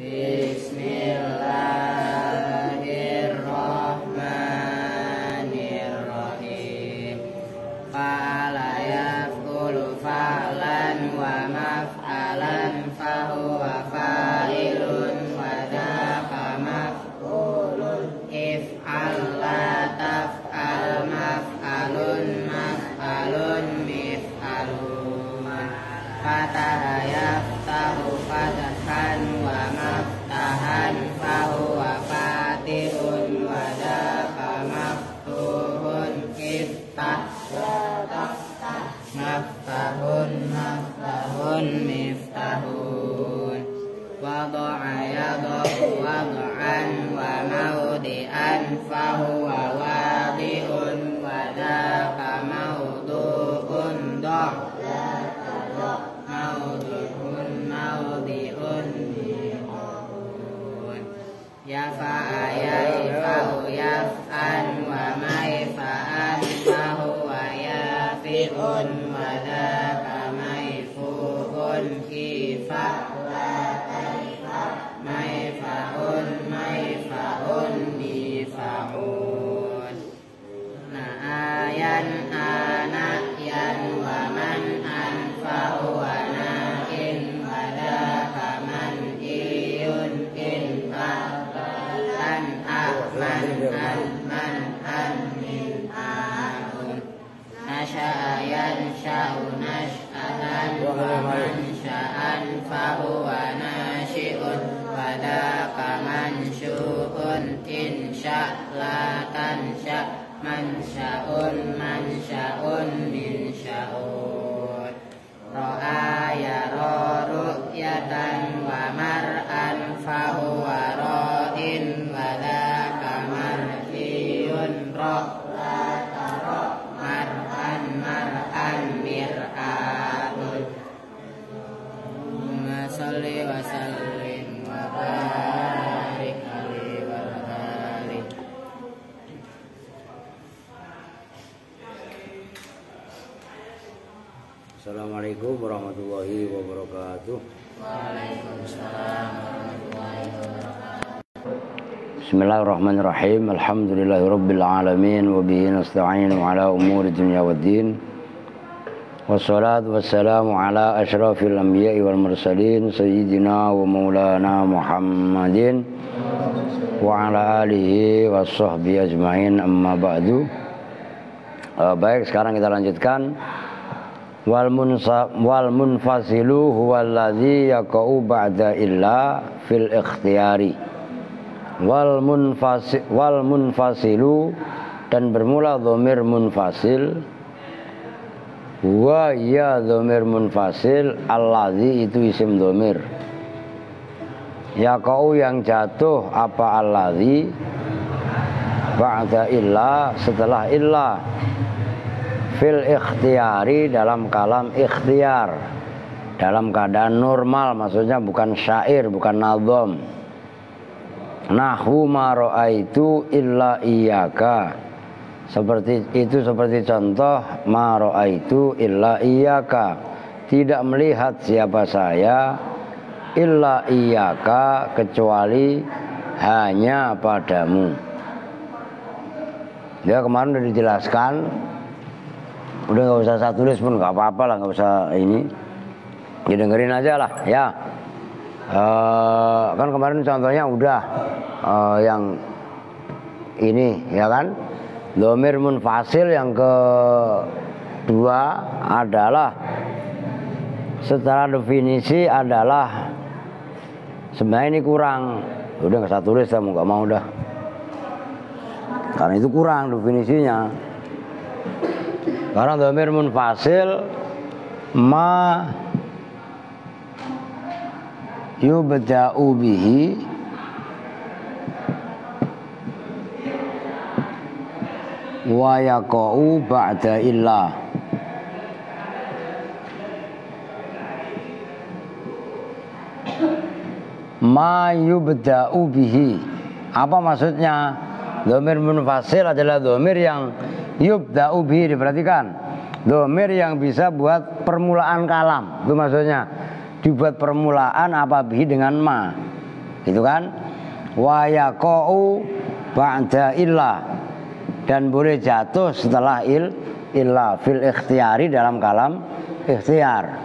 Bismillahirrahmanirrahim. Fa'ala yaf'ulu fa'lan wa maf'alan fahuwa fa'ilun wa dzaka maf'ulun. If'al la taf'al maf'alun maf'alun mif'alun. Fataha yaftahu fathan wa maftahan fahuwa fatihun wa dzaka maftuhun. Iftah maftahun maftahun miftahun. Wada'a yada'u wada'an wa mawdi'an fahuwa wadi'un wa dzaka mawdu'un mawdu'un mawdi'un mi'un. Yafa'a yafa'u yaf'an wa maifa'an fahuwa yafi'un wa dzaka maifu'un. Kifa' maifa'un maifa'un mifa'un. Na'ayan ana'yan wa man'an fahuwa na'in wa dzaka man'iyun. In an a'man an man'an min a'un. Nasha'a yansha'u nash'atan wa mansha'an fahuwa nashi'un wa dzaka manshu'un. Insya' la tansha' mansya'un mansya'un minsya'un. Ra'a yara ru'yatan wa mar'an fahuwa ra'in wa dzaka mar'iyun. La tara mar'an mar'an mir'atun. Allahumma sholli wa sallim wa barik alaihi wa alihi. Assalamualaikum warahmatullahi wabarakatuh. Waalaikumsalam warahmatullahi wabarakatuh. Bismillahirrahmanirrahim. Alhamdulillahirabbil alamin wa bihi nasta'in ala umuri dunya waddin. Wassalatu wassalamu ala asyrafil anbiya'i wal mursalin sayyidina wa maulana Muhammadin wa ala alihi washabbihi ajmain, amma ba'du. Baik, sekarang kita lanjutkan. Wal munfasilu huwal ladzi yaqa'u ba'da illa fil ikhtiyari. Wal munfasilu, dan bermula dhamir munfasil. Wa ya dhamir munfasil, alladzi itu isim dhamir. Yaqa'u yang jatuh apa alladzi, ba'da illa setelah illa. Fil ikhtiyari dalam kalam ikhtiar, dalam keadaan normal, maksudnya bukan syair, bukan nadham. Nahwu ma ra'aitu illa iyyaka, seperti itu, seperti contoh ma ra'aitu illa iyyaka, tidak melihat siapa saya illa iyyaka, kecuali hanya padamu. Ya, kemarin sudah dijelaskan. Udah nggak usah saya tulis pun nggak apa-apa lah, nggak usah ini, didengerin aja lah ya. Kan kemarin contohnya udah yang ini ya kan, dhamir munfasil yang kedua adalah secara definisi adalah sebenarnya ini kurang. Udah nggak saya tulis, saya nggak mau dah, karena itu kurang definisinya. Karena dhamir munfasil ma yubda'u bihi wa yaqa'u ba'da illa. Ma yubda'u bihi, apa maksudnya? Dhamir munfasil adalah dhamir yang yubda'u bihi, diperhatikan, dhamir yang bisa buat permulaan kalam. Itu maksudnya, dibuat permulaan apa bihi dengan ma. Itu kan wa yaqa'u ba'da illa, dan boleh jatuh setelah illa fil ikhtiyari, dalam kalam ikhtiar.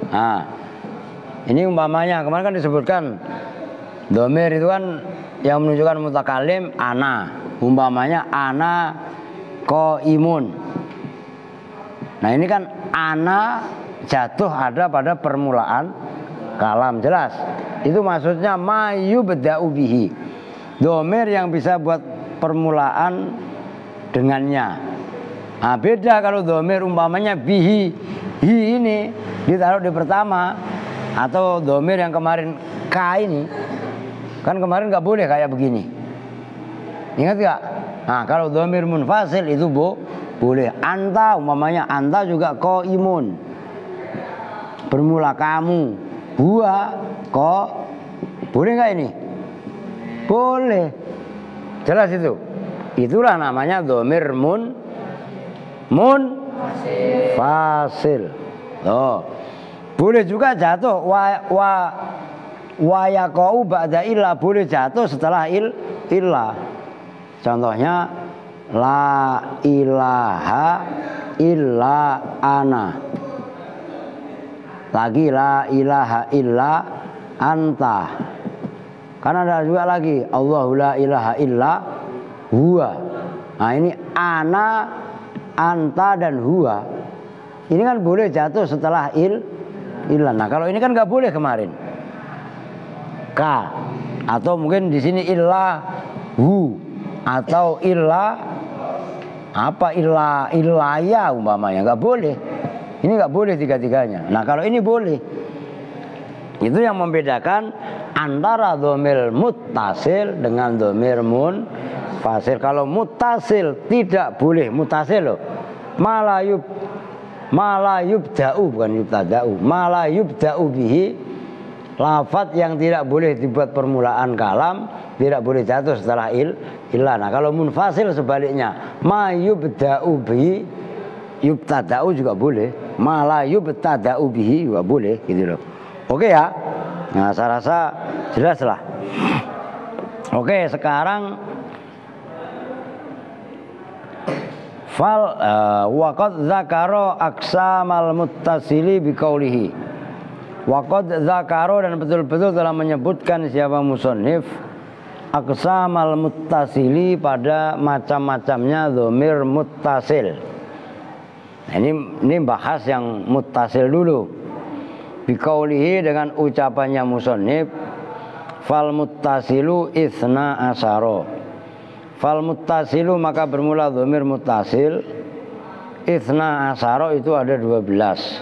Nah, ini umpamanya kemarin kan disebutkan domir itu kan yang menunjukkan mutakalim ana. Umpamanya ana qaimun. Nah ini kan ana jatuh ada pada permulaan kalam, jelas. Itu maksudnya ma yubda'u bihi, domir yang bisa buat permulaan dengannya. Nah beda kalau domir umpamanya bihi, hi ini ditaruh di pertama, atau domir yang kemarin ka ini, kan kemarin nggak boleh kayak begini, ingat gak? Nah kalau domir munfasil itu boleh. Anta umpamanya anta juga qaimun, bermula kamu. Huwa ko, boleh nggak ini? Boleh, jelas itu. Itulah namanya domir fasil. Oh, boleh juga jatuh wa yaqau ba'da illa, boleh jatuh setelah illa. Contohnya la ilaha illa ana. Lagi la ilaha illa anta. Kan ada juga lagi Allahu la ilaha illa huwa. Nah ini ana, anta dan huwa. Ini kan boleh jatuh setelah illa. Nah kalau ini kan nggak boleh kemarin. Ka, atau mungkin di sini illa hu, atau illa apa illaya umpamanya, nggak boleh. Ini nggak boleh tiga-tiganya. Nah kalau ini boleh. Itu yang membedakan antara dhamir muttasil dengan dhamir munfasil. Kalau muttasil tidak boleh, muttasil loh. Malayubda'u, bukan yubtada'u. Malayubda'u bihi, lafadz yang tidak boleh dibuat permulaan kalam, tidak boleh jatuh setelah illa. Nah kalau munfasil sebaliknya, mayubda'u bihi, yubtada'u juga boleh. Malayubtada'u bihi juga boleh, gitu loh. Oke ya. Nah saya rasa jelas lah. Oke, sekarang waqad zakaro aqsamal muttasili biqaulihi. Waqad zakaro, dan betul-betul telah menyebutkan siapa musannif aqsamal muttasili, pada macam-macamnya dhamir muttasil. Nah, ini bahas yang muttasil dulu. Biqaulihi, dengan ucapannya musannif, fal muttasilu itsna asyara. Fal muttasilu, maka bermula dhamir muttasil, itsna asyara itu ada 12.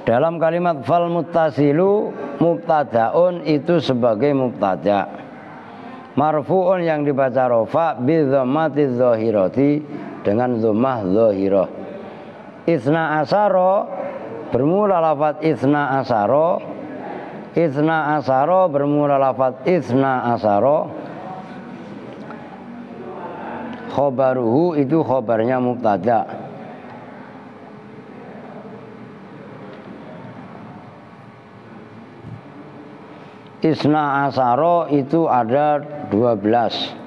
Dalam kalimat fal muttasilu, mubtadaun itu sebagai mubtada, marfu'un yang dibaca rafa bi dhammati dzahirati, dengan dhammah dzahirah. Itsna asyara bermula lafaz itsna asyara. Itsna asyara bermula lafaz itsna asyara. Khobaruhu itu khobarnya mubtada. Isna asyara itu ada 12.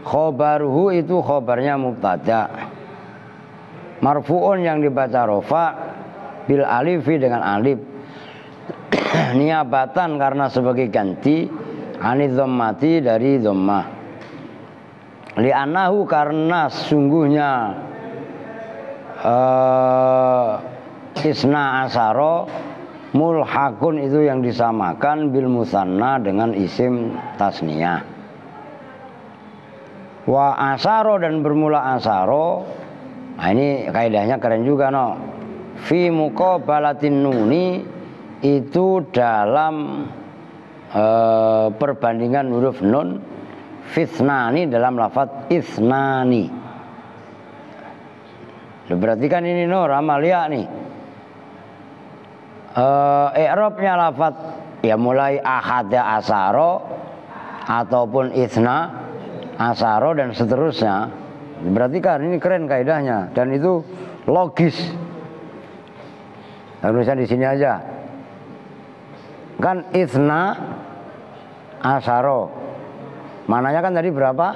Khobaruhu itu khobarnya mubtada, marfu'un yang dibaca rafa bil alifi, dengan alif, niabatan karena sebagai ganti, anid dhammati, dari dhammah, li'annahu karena sungguhnya isna asyara mulhaqun itu yang disamakan bil musanna, dengan isim tasniyah. Wa asyara, dan bermula asyara. Nah ini kaidahnya keren juga no. Fi muqabalatin nuni, itu dalam perbandingan huruf nun, fitnani, dalam lafaz isnani. Berarti kan ini nur amalia nih. I'rabnya lafaz ya mulai ahada asyara, ataupun itsna asaro dan seterusnya. Berarti kan ini keren kaidahnya dan itu logis. Tulisan di sini aja. Kan itsna asaro. Mananya kan tadi berapa?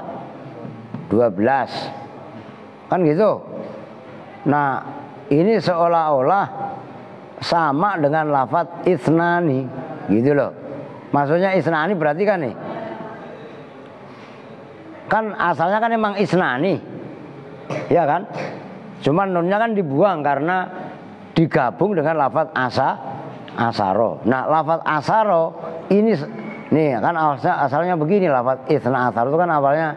12. Kan gitu. Nah, ini seolah-olah sama dengan lafadz itsnani, gitu loh. Maksudnya itsnani berarti kan nih. Kan asalnya kan emang itsnani. Ya kan? Cuman nunnya kan dibuang karena digabung dengan lafadz asaro. Nah, lafadz asaro ini nih kan asalnya begini, lafadz itsna asaro itu kan awalnya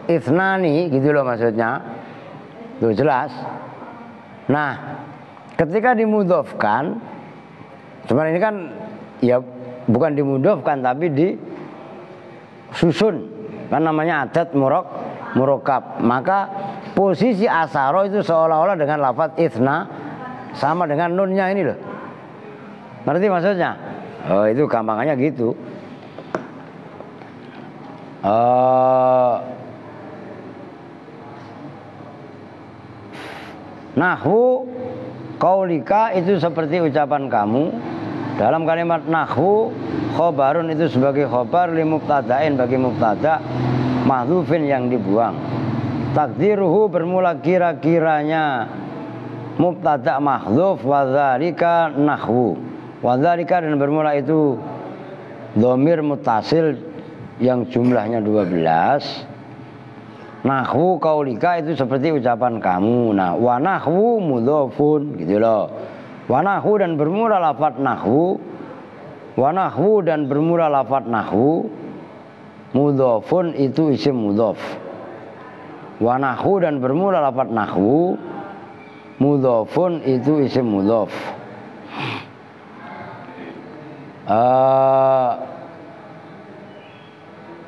itsnani gitu loh maksudnya. Tuh jelas. Nah, ketika dimudhofkan, cuman ini kan ya bukan dimudhofkan tapi disusun. Kan namanya adat murakkab. Maka posisi asaro itu seolah-olah dengan lafadz itsna sama dengan nunnya ini loh. Ngerti maksudnya? Oh, itu gampangannya gitu. Nahwu qaulika itu seperti ucapan kamu. Dalam kalimat nahwu, khobarun itu sebagai khobar li mubtada'in bagi mubtada' mahdhufin yang dibuang. Takdiruhu bermula kira-kiranya mubtada' mahdhuf wa dzalika nahwu. Wa dzalika dan bermula itu dhamir muttasil yang jumlahnya 12. Nahwu qaulika itu seperti ucapan kamu. Nah, wa nahwu mudhofun gitu loh. Wa nahwu dan bermula lafadz nahwu. Wa nahwu dan bermula lafadz nahwu. Mudhofun itu isim mudhof. Wa nahwu dan bermula lafadz nahwu. Mudhofun itu isim mudhof.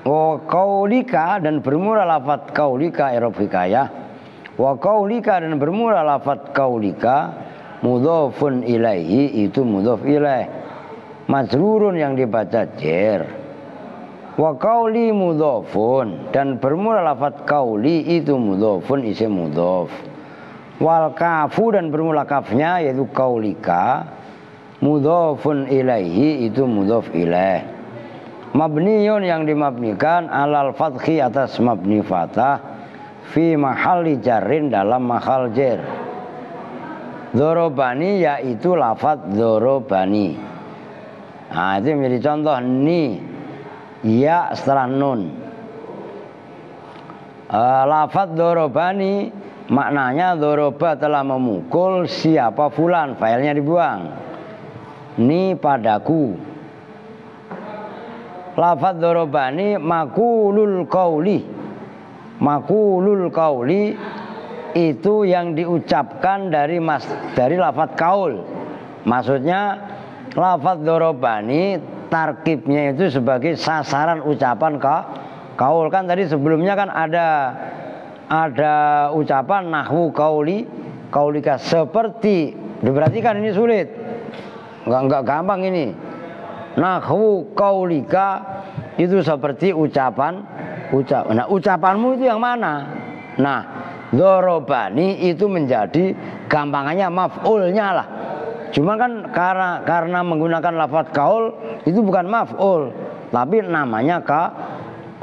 Wa qaulika dan bermula lafadz qaulika i'rab hikayah. Wa qaulika dan bermula lafadz qaulika mudhofun ilaihi itu mudhof ilaih. Majrurun yang dibaca jer. Wa qauli mudhofun dan bermula lafadz qauli itu mudhofun isim mudhof. Wal kafu dan bermula kafnya yaitu qaulika mudhofun ilaihi itu mudhof ilaih. Mabniyun yang dimabnikan alal fathi atas mabni fathah fi mahalli jarrin dalam mahal jar. Dzarabani yaitu lafadz dzarabani. Nah, itu menjadi contoh ni ya setelah nun. Lafadz dzarabani maknanya dzaraba telah memukul siapa fulan, failnya dibuang. Ni padaku. Lafadz dzarabani makulul qauli. Makulul qauli itu yang diucapkan dari lafadz kaul. Maksudnya lafadz dzarabani tarkibnya itu sebagai sasaran ucapan kaul. Kan tadi sebelumnya kan ada ucapan nahwu qaulika seperti. Diperhatikan ini sulit. Enggak gampang ini. Nahwu qaulika itu seperti ucapan. Nah, ucapanmu itu yang mana? Nah, dzarabani itu menjadi gampangannya maf'ulnya lah. Cuma kan karena menggunakan lafadz kaul itu bukan maf'ul, tapi namanya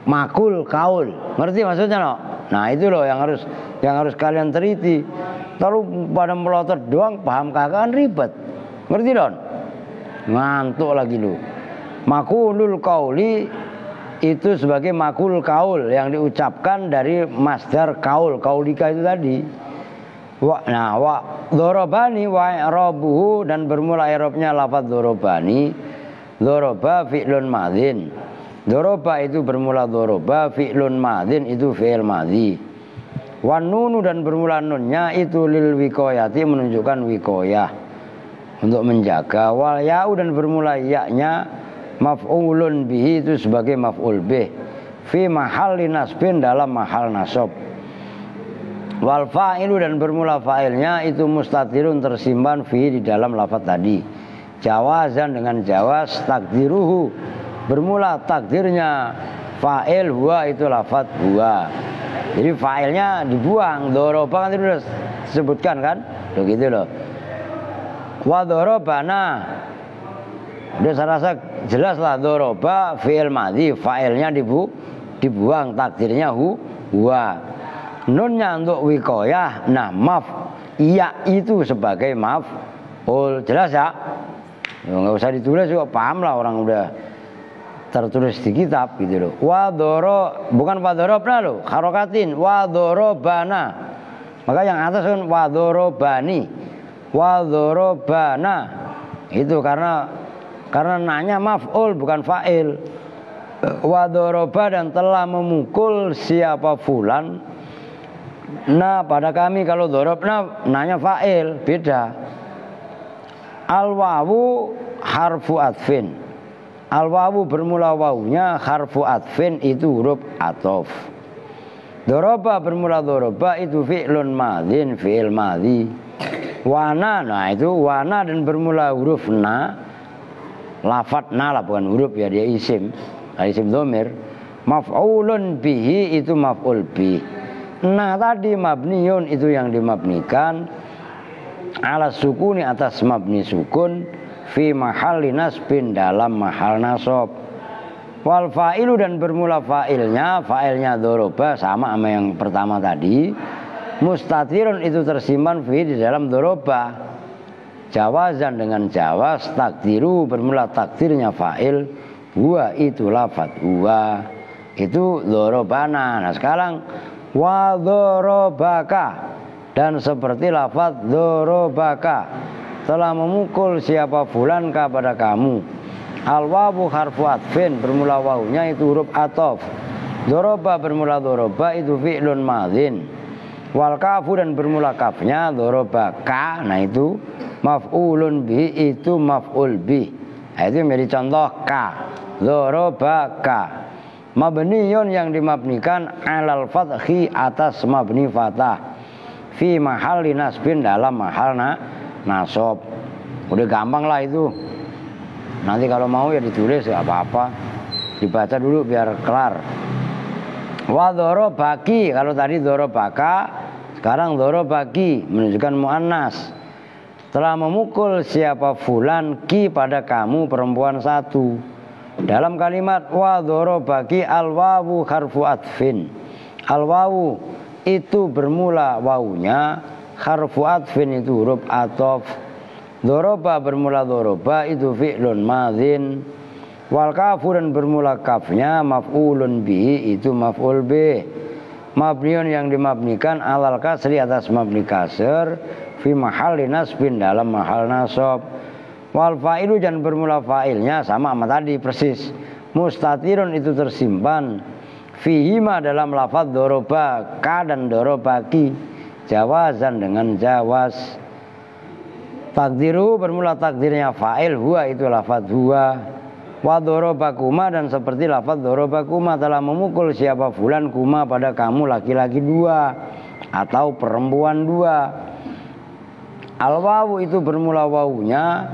makul kaul. Ngerti maksudnya no? Nah, itu loh yang harus kalian teliti. Kalau pada melotot doang paham kagak kan ribet. Ngerti don? Ngantuk lagi lu. Makulul qauli itu sebagai makul kaul yang diucapkan dari masdar kaul, qaulika itu tadi. Nah, dzarabani wa i'rabuhu dan bermula i'rabnya lafadz dzarabani. Dzaraba fi'lun madzin. Dzaraba itu bermula dzaraba, fi'lun madzin itu fi'il madzi. Wan nunu dan bermula nunnya itu lil wiqayati menunjukkan wiqayah untuk menjaga. Wal ya'u dan bermula ya-nya maf'ulun bihi itu sebagai maf'ul bih fi mahalli nasbin dalam mahal nasab. Wal fa'ilu dan bermula fa'ilnya itu mustatirun tersimpan fi di dalam lafaz tadi. Jawazan dengan jawaz takdiruhu bermula takdirnya fa'il huwa itu lafadz huwa. Jadi fa'ilnya dibuang. Doroba kan itu sudah disebutkan kan, begitu loh. Wa dorobana, udah saya rasa jelas lah. Doroba fi'il madhi, fa'ilnya dibuang, takdirnya huwa. Nunnya untuk wikoyah, nah maf iya itu sebagai maf'ul. Jelas ya? Nggak usah ditulis juga paham lah, orang udah tertulis di kitab gitu loh. Wadoro bukan wadorobna loh, harokatin wadorobana. Maka yang atas kan wadorobani, wadorobana itu karena nanya maf'ul bukan fa'il. Wadoroba dan telah memukul siapa fulan. Nah pada kami kalau dorobna nanya fa'il beda. Al-wawu harfu atfin. Al-wawu bermula wawunya, harfu atfin itu huruf atof. Doroba bermula doroba itu fi'lun madhin, fi'il madhi. Wana, nah itu wana dan bermula huruf na. Lafat na lah, bukan huruf ya, dia isim. Isim dhamir. Maf'ulun bihi itu maf'ul bih. Nah tadi mabniun itu yang dimabnikan ala sukuni atas mabni sukun fi mahalli nasbin dalam mahal nasab. Wal fa'ilu dan bermula fa'ilnya doroba sama yang pertama tadi. Mustatirun itu tersimpan fi di dalam doroba. Jawazan dengan jawaz, takdiru bermula takdirnya fa'il, huwa itu lafadz huwa itu dorobana. Nah sekarang wa dorobaka dan seperti lafadz dorobaka telah memukul siapa fulan kepada kamu. Al-wawu harfu atfin bermula wawunya itu huruf atof. Doroba bermula doroba itu fi'lun madhin. Wal kafu dan bermula kafnya dorobaka, nah itu maf'ulun bi itu maf'ul bi. Nah, itu menjadi contoh ka. Dorobaka mabniyun yang dimabnikan alal fathi atas mabni fathah fi mahalli nasbin dalam mahal nasab. Udah gampang lah itu. Nanti kalau mau ya ditulis gak apa-apa. Dibaca dulu biar kelar. Wa dorobaki, kalau tadi dorobaka, sekarang dorobaki menunjukkan muannas. Telah memukul siapa fulan ki pada kamu perempuan satu. Dalam kalimat wa dorobaki al-wawu harfu atfin. Al-wawu itu bermula wawunya, harfu atfin itu huruf atof. Doroba bermula doroba itu fi'lun madhin. Wal kafu dan bermula kafnya maf'ulun bihi itu maf'ul bih. Mabniun yang dimabnikan alal kasri atas mabni kasr fi mahalli nasbin dalam mahal nasab. Wal fa'ilu dan bermula fa'ilnya sama tadi persis. Mustatirun itu tersimpan fihima dalam lafadz doroba ka dan dorobaki, jawazan dengan jawaz. Takdiru bermula takdirnya fa'il, huwa itu lafadz huwa. Wa dorobakuma dan seperti lafadz dorobakuma telah memukul siapa fulan kuma pada kamu laki-laki dua atau perempuan dua. Al-wawu itu bermula wawunya,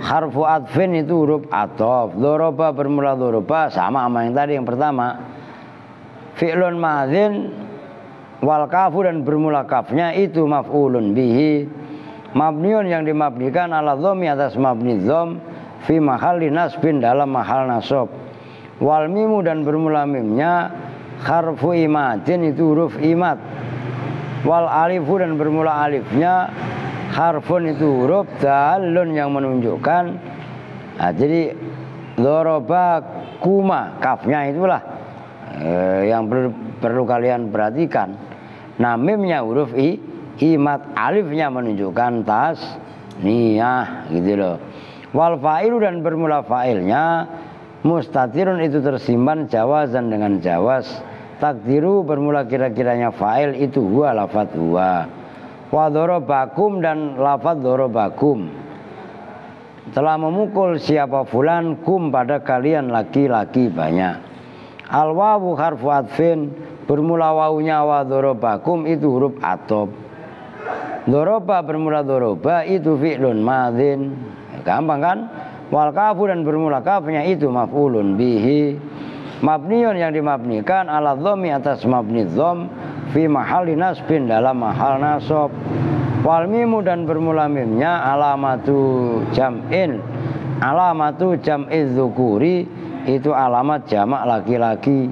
harfu atfin itu huruf atof. Doroba bermula doroba sama yang tadi yang pertama. Fi'lun madhin wal kafu dan bermula kafnya itu maf'ulun bihi. Mabniun yang dimabnikan ala dhammi atas mabni dham fi mahalli nasbin dalam mahal nasab. Wal mimu dan bermula mimnya harfu imatin itu huruf imat. Wal alifu dan bermula alifnya harfun itu huruf dalun yang menunjukkan. Nah, jadi doroba kuma kafnya itulah yang perlu kalian perhatikan. Nah mimnya huruf imat, alifnya menunjukkan tasniyah gitu loh. Wal fa'ilu dan bermula fa'ilnya mustatirun itu tersimpan jawazan dengan jawaz. Takdiru bermula kira-kiranya fa'il itu huwa lafadz huwa. Wa dorobakum dan lafadz dorobakum telah memukul siapa fulan kum pada kalian laki-laki banyak. Al wawu harfu atfin bermula wawunya wa dorobakum itu huruf atof. Doroba bermula doroba itu fi'lun madhin. Gampang kan? Wal kafu dan bermula kafnya itu maf'ulun bihi mabniun yang dimabnikan ala dhammi atas mabni dham fi mahalli nasbin dalam mahal nasab. Wal mimu dan bermula mimnya alamatu jam'in dzukuri itu alamat jamak laki-laki.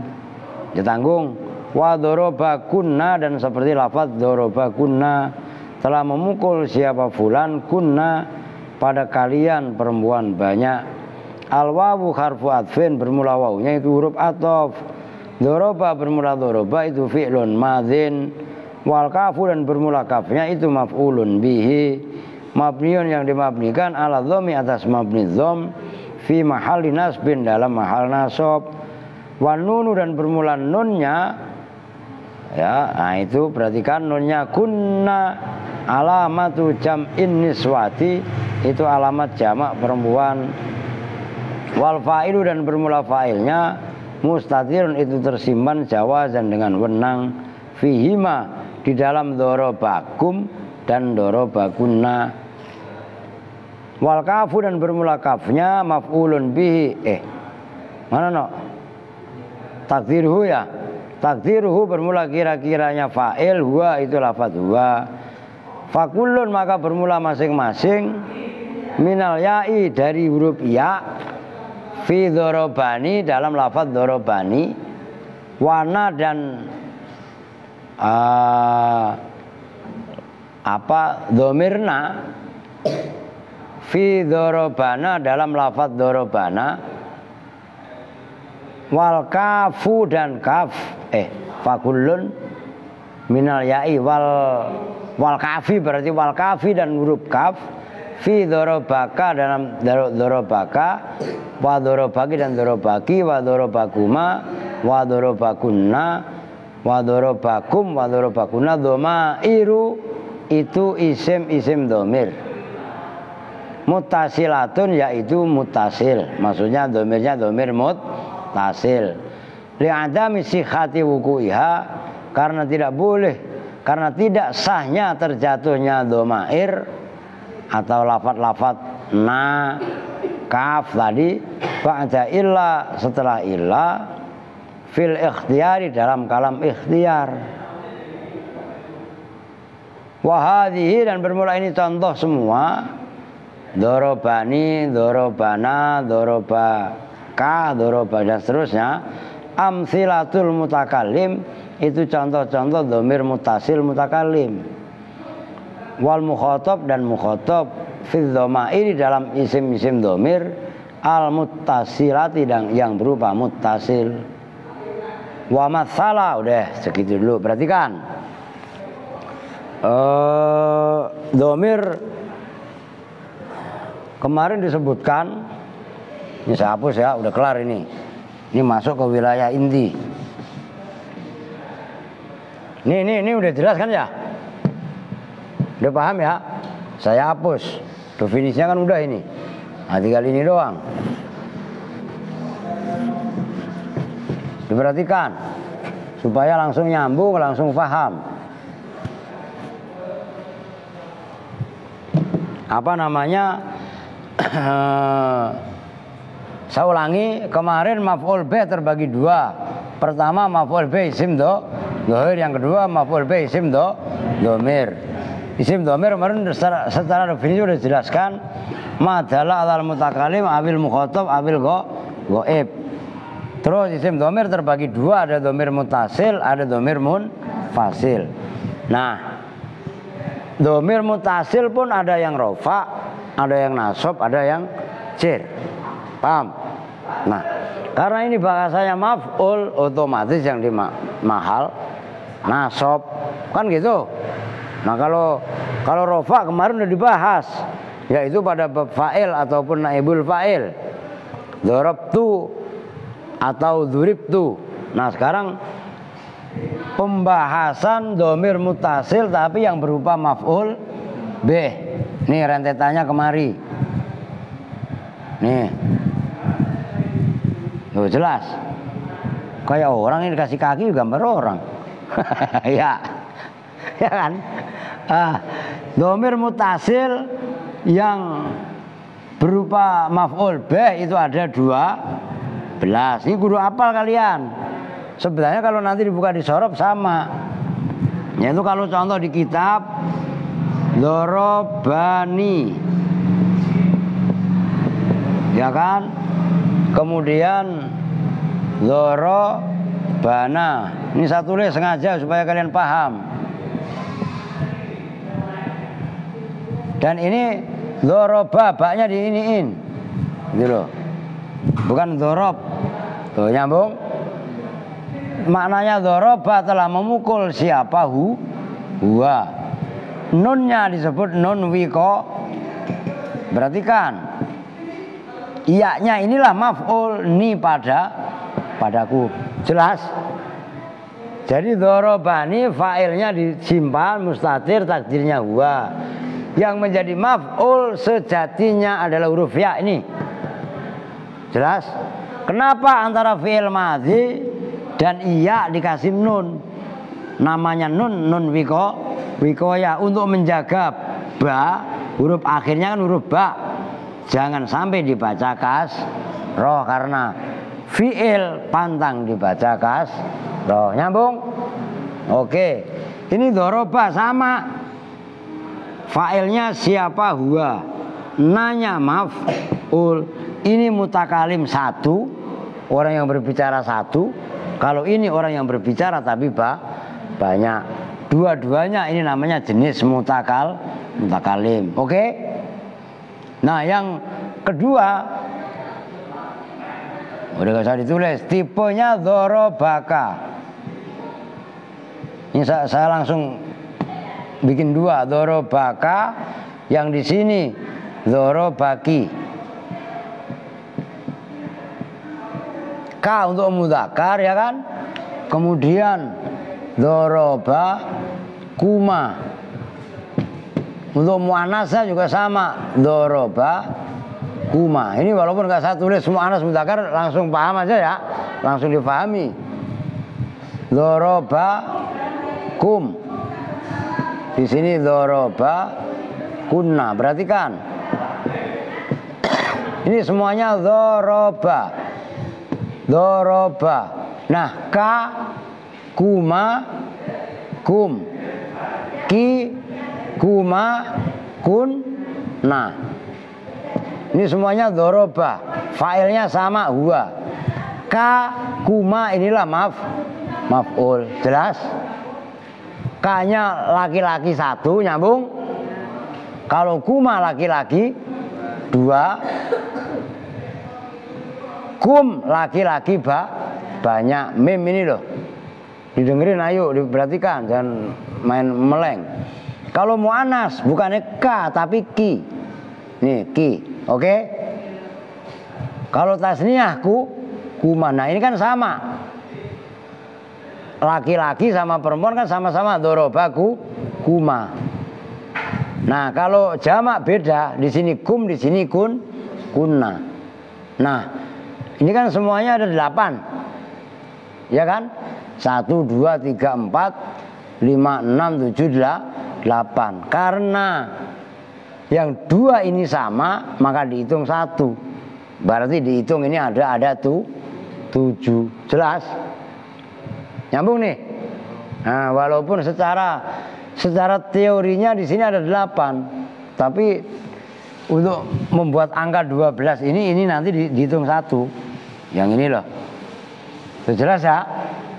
Ditanggung wa doroba kunna dan seperti lafaz doroba kunna telah memukul siapa fulan kunna pada kalian perempuan banyak. Al wawu harfu atfin bermula wawunya itu huruf ataf. Doroba bermula doroba itu fi'lun madzin. Wal kafu dan bermula kafnya itu maf'ulun bihi mabniun yang dimabnikan ala dhammi atas mabni dham fi mahalli nasbin dalam mahal nasab. Wan nunu dan bermula nunnya ya, nah itu perhatikan nunnya kunna alamatu jam'in niswati itu alamat jamak perempuan. Wal fa'ilu dan bermula fa'ilnya mustatirun itu tersimpan jawazan dengan wenang fihima di dalam dorobakum dan dorobakunna. Wal kafu dan bermula kafnya maf'ulun bihi mana no takdiruhu ya, takdiruhu bermula kira-kiranya fa'il huwa itu lafaz huwa. Fakullun maka bermula masing-masing minal ya'i dari huruf ya fi dorobani dalam lafaz dorobani wana dan domirna fi dorobana dalam lafaz dorobana. Wal kafu dan kaf fakullun minal ya'i wal kafi berarti wal kafi dan huruf kaf fi dorobaka dalam dorobaka wa dorobaki dan dorobaki wa dorobakuma wa dorobakunna wa dorobakum wa dorobakunna dhamairu itu isim domir muttasilatun yaitu muttasil maksudnya domirnya domir muttasil li'adami sihhati wuku'iha karena tidak sahnya terjatuhnya dhamair atau lafaz-lafaz na kaf tadi ba'da illa setelah illa fil ikhtiyari dalam kalam ikhtiyar. Wahadihi dan bermula ini contoh semua dorobani, dorobana, dorobaka, doroba dan seterusnya. Amsilatul mutakallim itu contoh-contoh domir mutasil mutakallim. Wal mukhatab dan mukhatab fil dhamairi dalam isim-isim domir al muttasilati dan yang berupa muttasil. Wa matsala udah segitu dulu. Perhatikan domir kemarin disebutkan ini saya hapus ya, udah kelar ini masuk ke wilayah inti. Ini udah jelas kan ya, udah paham ya, saya hapus definisinya kan udah ini, nah tinggal ini doang. Diperhatikan supaya langsung nyambung, langsung paham. Apa namanya? Saya ulangi, kemarin maf'ul bih terbagi dua. Pertama maf'ul bih isim dhamir, yang kedua maf'ul bih isim dhamir. Isim dhamir kemarin secara definisi sudah dijelaskan madalla alal mutakalim awil mukhatab awil ghaib. Terus isim dhamir terbagi dua, ada dhamir mutasil, ada dhamir munfasil. Nah, dhamir mutasil pun ada yang rofa, ada yang nasab, ada yang jar. Paham? Nah, karena ini bahasanya maf'ul, otomatis yang di mahal nasab, kan gitu. Nah, kalau rofa kemarin udah dibahas, yaitu pada bab fa'il ataupun naibul fa'il. Darabtu atau dzuribtu. Nah, sekarang pembahasan dhamir mutasil tapi yang berupa maf'ul bih. Nih rentetannya kemari. Nih. Tuh jelas. Kayak orang ini dikasih kaki gambar orang. Ya. Ya kan? Dhamir mutasil yang berupa maf'ul bih itu ada 12. Ini kudu apal kalian. Sebenarnya kalau nanti dibuka di sorob sama. Yaitu kalau contoh di kitab Dorobani, ya kan? Kemudian Dorobana. Ini saya tulis sengaja supaya kalian paham. Dan ini Doroba, baknya diiniin, gitu loh. Bukan dorob. Tuh nyambung. Maknanya doroba telah memukul siapa huwa. Nunnya disebut nun wiko. Perhatikan. Iyanya inilah maf'ul ni padaku. Jelas? Jadi dorobani fa'ilnya disimpan mustatir, takdirnya huwa. Yang menjadi maf'ul sejatinya adalah huruf ya ini. Jelas? Kenapa antara fi'il madhi dan iya dikasih nun? Namanya nun wikoya untuk menjaga ba, huruf akhirnya kan huruf ba. Jangan sampai dibaca kasroh karena fi'il pantang dibaca kasroh. Nyambung? Oke. Ini doroba sama. Fa'ilnya siapa huwa. Nanya maf'ul. Ini mutakalim satu, orang yang berbicara satu. Kalau ini orang yang berbicara tapi banyak. Dua-duanya ini namanya jenis mutakalim. Oke? Nah yang kedua, udah gak usah ditulis, tipenya dorobaka. Ini saya langsung bikin dua, dorobaka, yang di sini dorobaki. K untuk mudzakkar ya kan. Kemudian doroba kuma. Untuk muannasnya juga sama, doroba kuma. Ini walaupun nggak saya tulis muannas mudzakkar langsung paham aja ya, langsung dipahami. Doroba kum. Di sini doroba kunna. Perhatikan. Ini semuanya doroba. Nah, ka, kuma, kum, ki, kuma, kun, nah. Ini semuanya doroba. Failnya sama huwa. Ka, kuma inilah maf'ul. Jelas? K-nya laki-laki satu, nyambung. Kalau kuma laki-laki dua. Kum laki-laki banyak. Mim ini loh, didengerin ayo, diperhatikan, jangan main meleng. Kalau muannas bukannya k tapi ki. Nih ki, oke? Kalau tasniyah kuma. Nah ini kan sama. Laki-laki sama perempuan kan sama-sama doroba kuma. Nah kalau jamak beda, di sini kum, di sini kunna. Nah ini kan semuanya ada 8. Ya kan? 1, 2, 3, 4, 5, 6, 7, 8. Karena yang 2 ini sama, maka dihitung 1. Berarti dihitung ini ada 7. Jelas? Nyambung nih? Nah, walaupun secara teorinya di sini ada 8. Tapi untuk membuat angka 12 ini nanti dihitung 1. Yang ini loh. Itu jelas ya?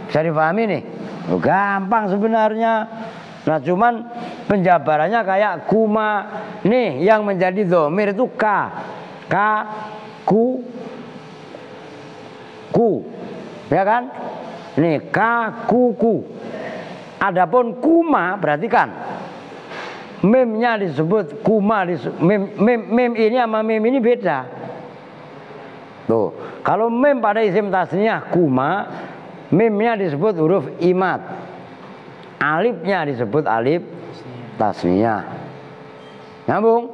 Bisa dipahami nih? Oh, gampang sebenarnya. Nah cuman penjabarannya kayak kuma. Nih yang menjadi dhamir itu k. K, ku. Ya kan? Nih k, ku. Adapun kuma, perhatikan. Memnya disebut kuma. Mem ini sama mem ini beda. Tuh, kalau mem pada isim tasniyah kuma, memnya disebut huruf imad. Alifnya disebut alif tasniyah. Nyambung?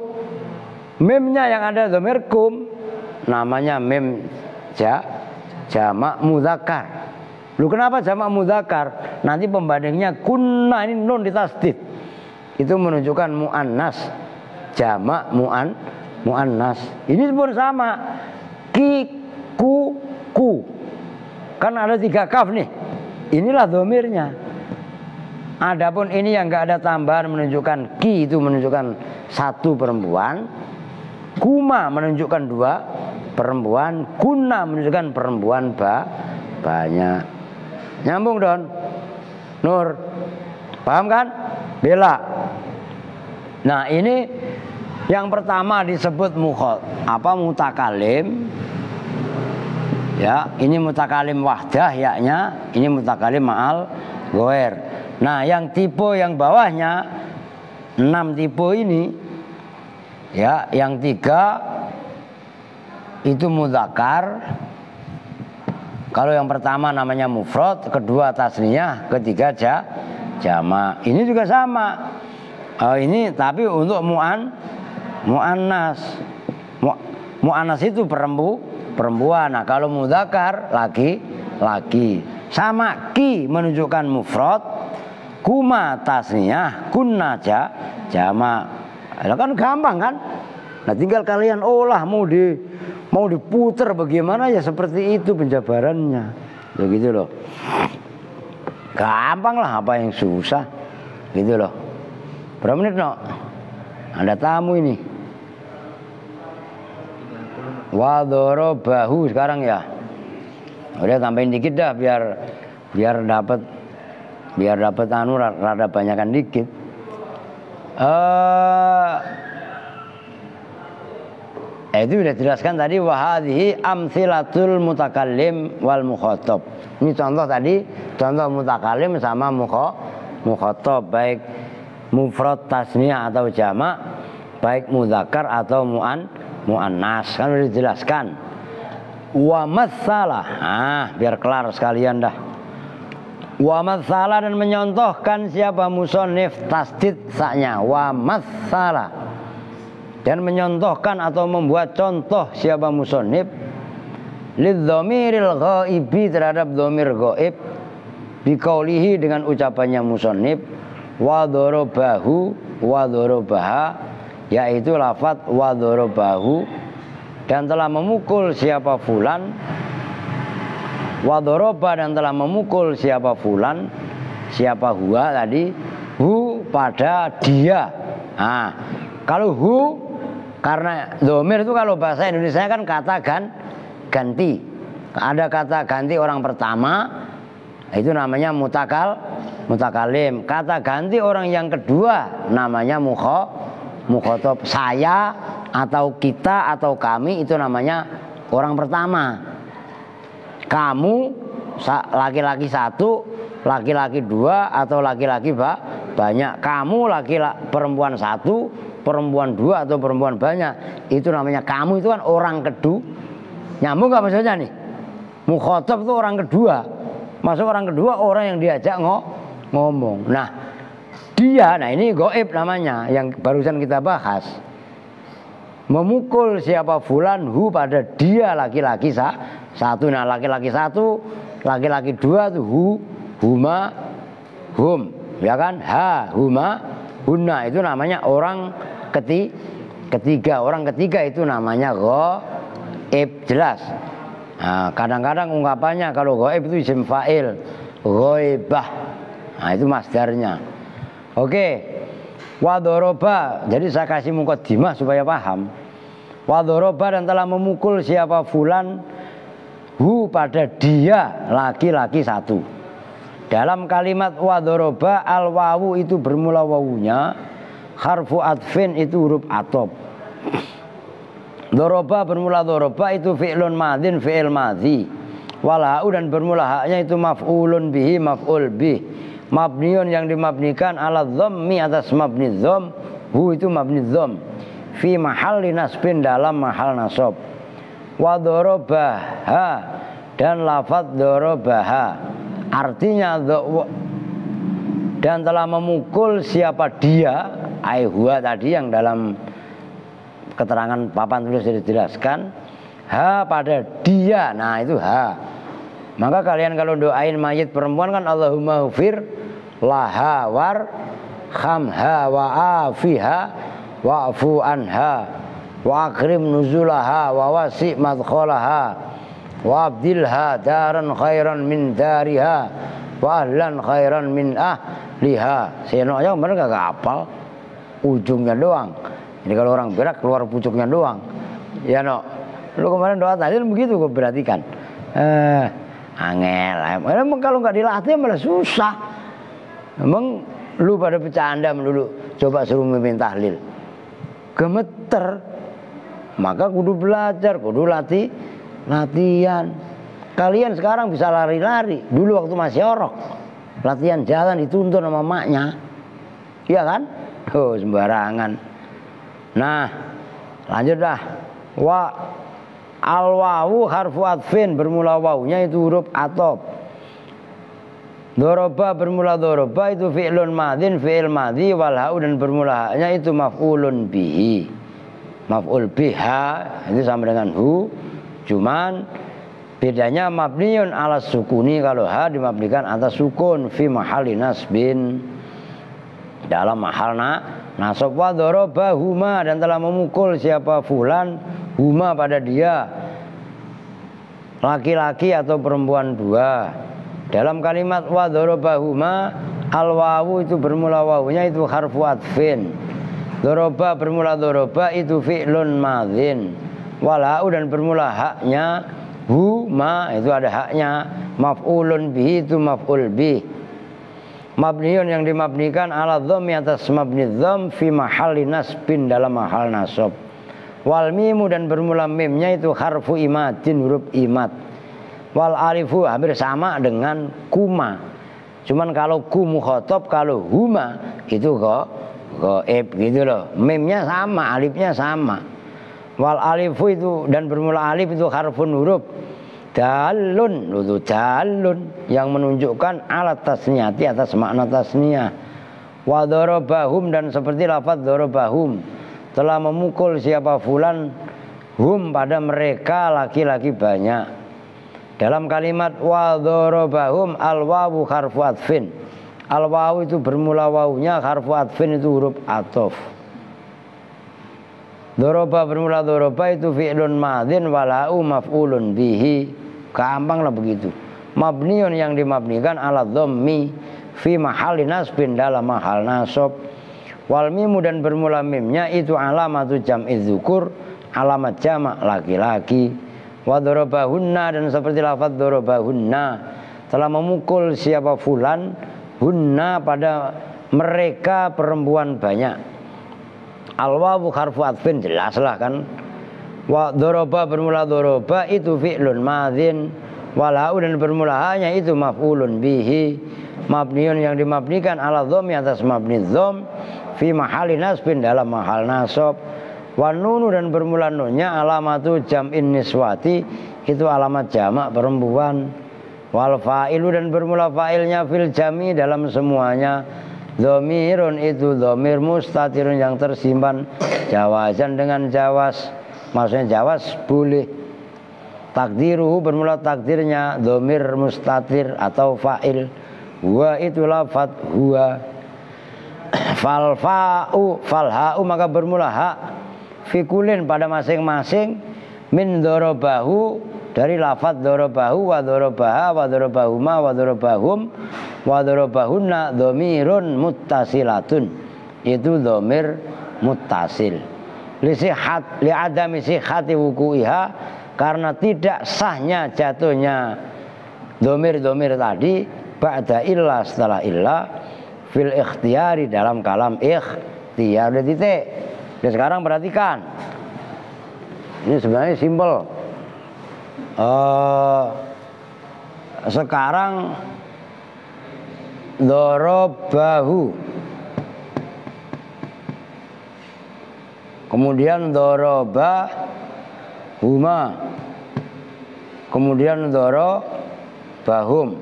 Memnya yang ada dhamir kum, namanya mem jamak mudzakkar. Lu kenapa jamak mudzakkar? Nanti pembandingnya kunna, ini nun ditasdid. Itu menunjukkan muannas. Jamak muannas. Ini pun sama. Ki, ku, ku. Kan ada 3 kaf nih. Inilah domirnya. Adapun ini yang enggak ada tambahan menunjukkan ki itu menunjukkan 1 perempuan. Kuma menunjukkan 2 perempuan. Kuna menunjukkan perempuan banyak. Nyambung Don? Nur. Paham kan? Bela. Nah ini yang pertama disebut mutakalim. Ya, ini mutakalim wahdah yaknya, ini mutakalim ma'al ghair. Nah, yang tipe yang bawahnya 6 tipe ini ya, yang 3 itu mudzakkar. Kalau yang pertama namanya mufrad, kedua tasniyah, ketiga jamak. Ini juga sama. Ini tapi untuk muannas. Muannas itu perempuan. Nah, kalau mudzakkar laki. Sama ki menunjukkan mufrad, kuma tasniyah, kunna jamak. Nah, kan gampang kan? Nah, tinggal kalian olah mau diputer bagaimana ya seperti itu penjabarannya. Begitu loh. Gampang lah, apa yang susah. Gitu loh. Berapa menit no? Ada tamu ini. Wadorobahu sekarang ya. Udah tambahin dikit dah biar dapat rada banyakan dikit. Itu sudah jelaskan tadi wahadhihi amtsilatul mutakallim wal mukhatab. Ini contoh tadi, contoh mutakallim sama mukhatab, baik mufrad tasniyah atau jamak, baik mudzakkar atau muannas. Kan sudah dijelaskan. Wa matsalah. Biar kelar sekalian dah. Wa matsalah dan menyontohkan siapa musannif tasdid saknya. Wa matsalah. Dan menyontohkan atau membuat contoh siapa musannif lidzamiril ghaibi terhadap dhamir ghaib biqaulihi dengan ucapannya musannif wa darabahu wa darabaha, yaitu lafaz wa darabahu, dan telah memukul siapa fulan, wa daraba dan telah memukul siapa fulan, siapa huwa tadi, hu pada dia. Kalau hu karena dhamir itu kalau bahasa Indonesia kan kata ganti. Ada kata ganti orang pertama, itu namanya mutakalim. Kata ganti orang yang kedua namanya mukhatab. Saya atau kita atau kami itu namanya orang pertama. Kamu laki-laki 1, laki-laki 2 atau laki-laki banyak. Kamu perempuan 1, perempuan 2 atau perempuan banyak, itu namanya kamu, itu kan orang kedua. Nyambung gak maksudnya nih? Mukhatab itu orang kedua. Maksud orang kedua orang yang diajak ngomong. Nah dia, nah ini ghaib namanya, yang barusan kita bahas. Memukul siapa fulan hu pada dia laki-laki 1. Nah laki-laki 1, laki-laki 2 itu hu, huma, hum, ya kan? Ha, huma, hunna, itu namanya orang ketiga. Orang ketiga itu namanya ghaib, jelas. Nah, kadang-kadang ungkapannya kalau ghaib itu isim fa'il, ghaibah. Nah, itu masdarnya. Oke. Wadoroba, jadi saya kasih muqaddimah supaya paham. Wadoroba dan telah memukul siapa fulan hu pada dia laki-laki 1. Dalam kalimat wadoroba al wawu itu bermula wawunya, harfu atfin itu huruf atop. Doroba bermula doroba itu fi'lun madin, fi'il madhi. Walahu dan bermula haknya itu maf'ulun bihi, maf'ul bih. Mabniun yang dimabnikan ala dhammi atas mabni dhamm, hu itu mabni dhamm. Fi mahalli nasbin dalam mahal nasab. Wa dorobaha dan lafadz dorobaha artinya dan telah memukul siapa dia, ai huwa tadi yang dalam keterangan papan tulis dijelaskan, ha pada dia. Nah itu ha. Maka kalian kalau doain mayit perempuan kan Allahumma ghfir laha war khamha wa afiha wa'fu anha wa akrim nuzulaha wa wasi' madkhalaha wa abdilha daran khairan min dariha wa ahlan khairan min ahliha. Seno aja kemarin kagak hafal ujungnya doang. Jadi kalau orang berak keluar pucuknya doang. Ya no. Lu kemarin doa tahlil begitu gue perhatikan. Angel. Emang kalau nggak dilatih malah susah. Emang lu pada bercanda melulu coba suruh mimpin tahlil. Gemeter. Maka kudu belajar, kudu latihan. Kalian sekarang bisa lari-lari. Dulu waktu masih orok, latihan jalan dituntun sama maknya. Iya kan? Oh, sembarangan. Nah, lanjut dah. Wa al-wawu harfu atfin, bermula wawunya itu huruf atop. Doroba bermula doroba itu fi'lun madin, fi'il madhi, wal ha'u dan bermula ha'nya itu maf'ulun bihi. Maf'ul biha itu sama dengan hu, cuman bedanya mabniun ala sukuni, kalau ha dimabnikan atas sukun, fi mahali nasbin, dalam mahal nasab. Wa doroba huma, dan telah memukul siapa fulan huma pada dia, laki-laki atau perempuan dua. Dalam kalimat wa doroba huma, al wawu itu bermula wawunya itu harfu atfin. Doroba bermula doroba itu fi'lun madhin, walau dan bermula haknya huma itu ada haknya. Maf'ulun bihi itu maf'ul bih. Mabniun yang dimabnikan ala dhammi atas mabni dhamm fi mahalli nasbin, dalam mahal nasab. Wal mimu dan bermula mimnya itu harfu imatin, huruf imat. Wal alifu hampir sama dengan kuma. Cuman kalau ku mukhatab, kalau huma itu goib gitu loh. Mimnya sama, alifnya sama. Wal alifu itu dan bermula alif itu harfun huruf dalun, itu dalun yang menunjukkan alat tasniyati atas makna tasniyah. Wa darabahum dan seperti lafaz darabahum, telah memukul siapa fulan hum pada mereka laki-laki banyak. Dalam kalimat wa darabahum al wawu harfu atfin. Al wawu itu bermula wawunya harfu atfin itu huruf atof. Doroba bermula doroba itu fi'lun madhin, walau maf'ulun bihi. Gampang lah begitu. Mabniun yang dimabnikan ala dhammi fi mahalli nasbin, dalam mahal nasab. Wal mimu dan bermula mimnya itu alamatu jam'i dzukur, alamat jamak laki-laki. Wa darabahunna dan seperti lafaz darabahunna, telah memukul siapa fulan hunna pada mereka perempuan banyak. Al-wawu harfu atfin, jelaslah kan. Wa daraba bermula daraba itu fi'lun madhin, walau dan bermula hanya itu maf'ulun bihi. Mabniun yang dimabnikan ala dhammi atas mabni dhamm fi mahali nasbin, dalam mahal nasab. Wa nunu dan bermula nunnya alamatu jam'in niswati, itu alamat jamak perempuan. Wal fa'ilu dan bermula fa'ilnya fil jami, dalam semuanya. Dhamirun itu dhamir mustatirun yang tersimpan, jawazan dengan jawaz, maksudnya jawaz boleh. Takdiruhu bermula takdirnya dhamir mustatir atau fa'il. Huwa itu lafaz huwa. Fal fa'u fal ha'u maka bermula hak fikulin pada masing-masing min dorobahu, dari lafaz dorobahu wa dorobaha wa dorobahuma wa dorobahum wa dorobahunna dhamirun muttasilatun, itu dhamir muttasil. Lisihat li adami sihhati wuku'iha, karena tidak sahnya jatuhnya dhamir-dhamir tadi ba'da illa, setelah illa fil ikhtiyari, dalam kalam ikhtiyar. Udah titik. Nah, sekarang perhatikan. Ini sebenarnya simpel. Sekarang dorobahu, kemudian doroba huma, kemudian dorobahum.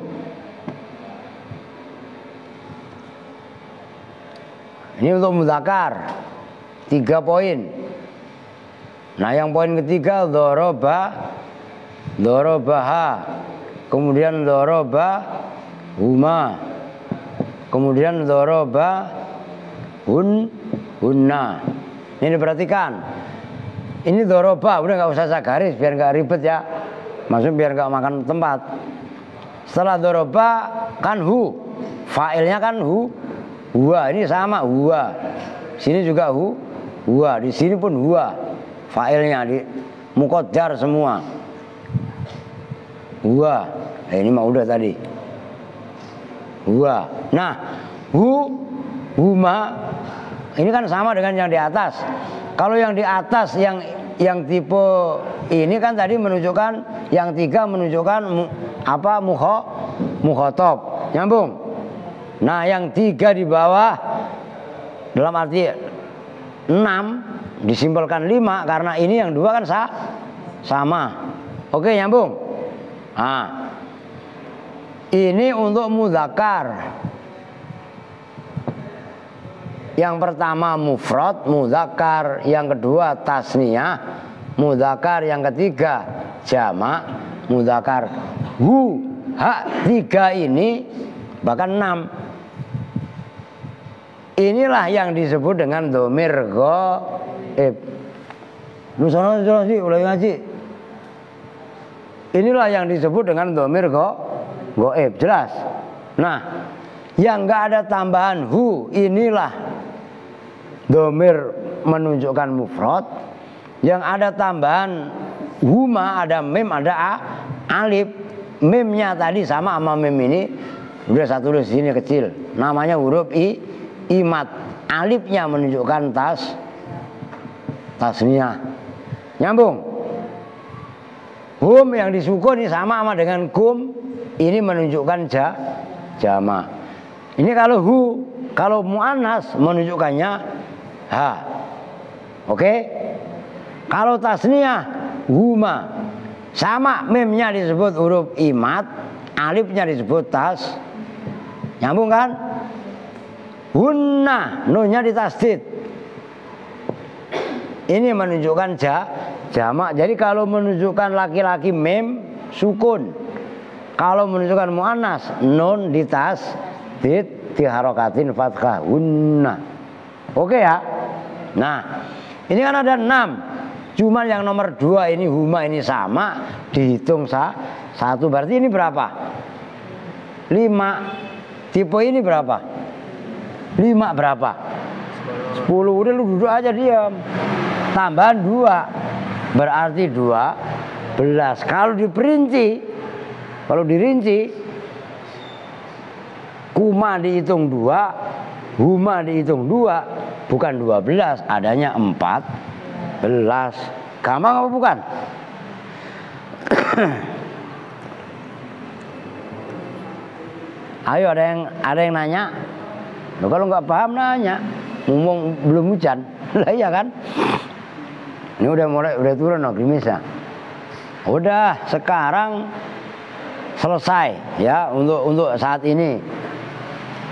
Ini untuk mudzakkar 3 poin. Nah, yang poin ketiga doroba, dorobaha, kemudian doroba huma, kemudian doroba hunna. Ini diperhatikan. Ini doroba, udah nggak usah saya garis biar nggak ribet ya. Maksudnya biar nggak makan tempat. Setelah doroba kan hu, fa'ilnya kan hu, huwa. Ini sama huwa. Sini juga hu, huwa. Di sini pun huwa. Fa'ilnya di muqaddar semua. Huwa. Ini mah udah tadi. Huwa. Nah, huma ini kan sama dengan yang di atas. Kalau yang di atas yang tipe ini kan tadi menunjukkan yang 3 menunjukkan apa mukhatab. Nyambung. Nah, yang 3 di bawah dalam arti 6 disimpulkan 5 karena ini yang 2 kan sama. Oke, nyambung. Nah, ini untuk mudzakkar. Yang pertama mufrad, mudzakkar. Yang kedua tasniyah, mudzakkar. Yang ketiga jamak, mudzakkar. Hak 3 ini bahkan 6. Inilah yang disebut dengan dhamir ghaib. Lu sono sih mulai ngaji. Inilah yang disebut dengan dhamir ghaib, jelas. Nah, yang enggak ada tambahan hu, inilah dhamir menunjukkan mufrad. Yang ada tambahan huma, ada mim, ada alif. Mimnya tadi sama mim ini. Udah saya tulis sini kecil. Namanya huruf imat. Alifnya menunjukkan tasniyah. Nyambung. Hum yang disukun ini sama dengan kum. Ini menunjukkan jamak. Ini kalau hu, kalau muannas menunjukkannya ha. Oke? Kalau tasniyah huma. Sama mimnya disebut huruf imat, alifnya disebut Nyambung kan? Hunna, nunnya ditasdid. Ini menunjukkan jamak. Jadi kalau menunjukkan laki-laki mim sukun. Kalau menunjukkan muannas nun ditasdid diharokatin fathah hunna. Oke ya? Nah, ini kan ada 6. Cuma yang nomor 2 ini huma ini sama, dihitung satu, berarti ini berapa? 5. Tipe ini berapa? 5 berapa? 10. Udah lu duduk aja diam. Tambahan 2 berarti 12. Kalau dirinci kuma dihitung 2, huma dihitung 2, bukan 12, adanya 14. Gampang apa bukan? Ayo ada yang nanya. Loh, kalau nggak paham nanya. Ngomong belum hujan. Lah iya kan? Ini udah turun gerimisnya. Udah sekarang selesai ya untuk saat ini.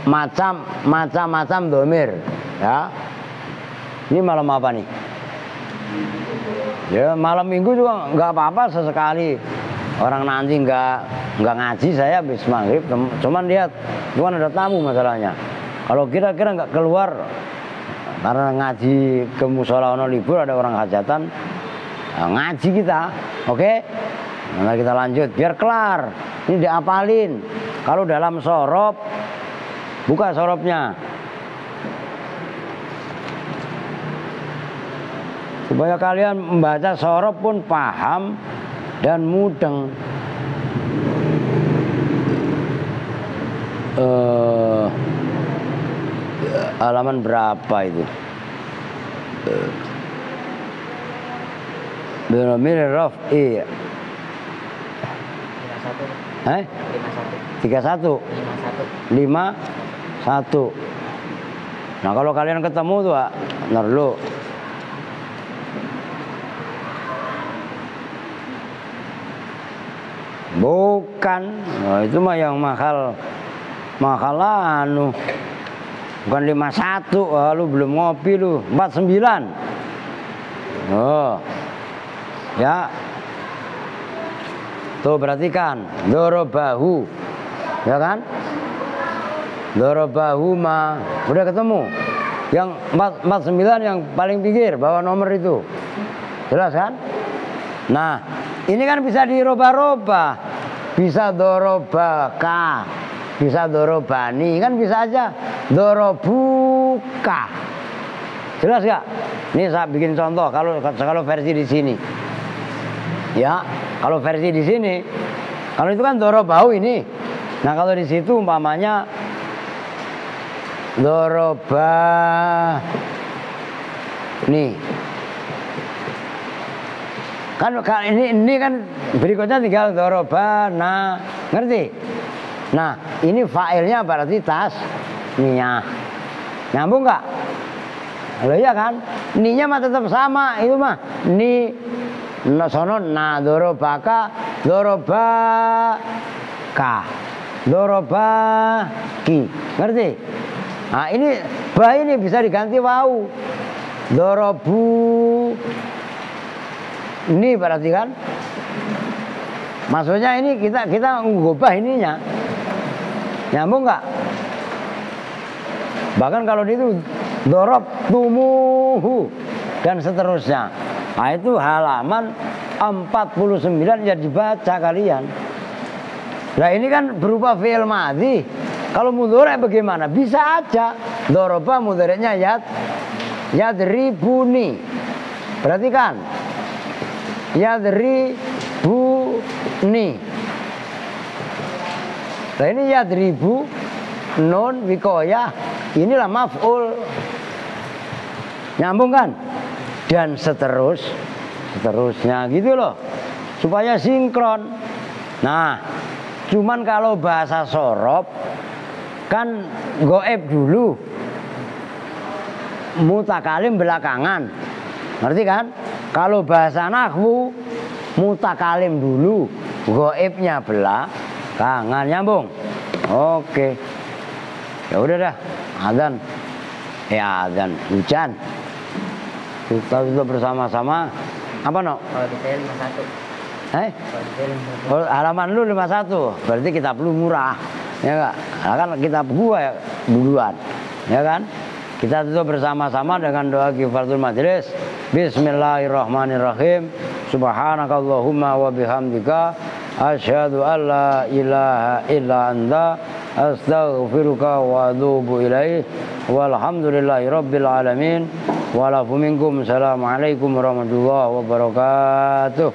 Macam-macam dhamir ya. Ini malam apa nih? Ya malam minggu juga nggak apa-apa sesekali. Orang nanti nggak ngaji saya habis maghrib. Cuman lihat, cuman ada tamu masalahnya. Kalau kira-kira nggak keluar karena ngaji ke musola ono libur, ada orang hajatan, ngaji kita, oke? Nah kita lanjut biar kelar. Ini diapalin. Kalau dalam sorop, buka soropnya. Supaya kalian membaca sorop pun paham dan mudeng. Halaman berapa itu? Dhamir raf'i. 31. 51. Nah kalau kalian ketemu tuh, ntar dulu. Bukan, nah, itu mah yang mahal anu. Bukan 51, lu belum ngopi lu. 49. Oh. Ya. Tuh perhatikan, dorobahu. Ya kan? Dorobahu ma. Udah ketemu. Yang 49 yang paling pinggir, bawa nomor itu. Jelas kan? Nah, ini kan bisa dirubah-rubah. Bisa dorobaka, bisa dorobani, kan bisa aja dorobuka. Jelas gak? Ini saya bikin contoh kalau versi di sini. Ya, kalau versi di sini, kalau itu kan dorobau ini. Nah, kalau di situ umpamanya doroba nih. Kan ini kan berikutnya tinggal dorobana, ngerti? Nah, ini failnya berarti tas niyah. Nyambung nggak? Loh iya kan? Ninya mah tetap sama, itu mah ni sono na dorobaka, dorobaka, dorobaki, ngerti? Nah, ini ba ini bisa diganti wau. Dorobu ini berarti kan? Maksudnya ini kita ngubah ininya. Nyambung nggak? Bahkan kalau itu dorob tumuhu dan seterusnya. Nah, itu halaman 49 ya dibaca kalian. Nah, ini kan berupa fi'il madhi. Kalau mudhari bagaimana? Bisa aja. Doroba mudhari'nya yadribuni. Berarti kan yadribuni. Nah, ini yadribu nun wikoyah. Inilah maf'ul. Nyambung kan? Dan seterusnya gitu loh. Supaya sinkron. Nah, cuman kalau bahasa sorob kan goib dulu, mutakalim belakangan. Ngerti kan? Kalau bahasa nahwu mutakalim dulu, goibnya belakangan. Nyambung? Oke. Ya udah dah, adzan. Ya adzan, hujan. Kita tutup bersama-sama. Apa no? Kalau di saya 51. Kalau di saya 51. Oh, halaman lu 51. Berarti kitab lu murah. Ya enggak? Nah, kan kitab gua ya duluan. Ya kan? Kita tutup bersama-sama dengan doa kifaratul majelis. Bismillahirrahmanirrahim. Subhanakallahumma wa bihamdika asyhadu an la ilaha illa anta astaghfiruka wa atubu ilaik. Walhamdulillahi rabbil alamin. Walafu minkum. Assalamualaikum warahmatullahi wabarakatuh.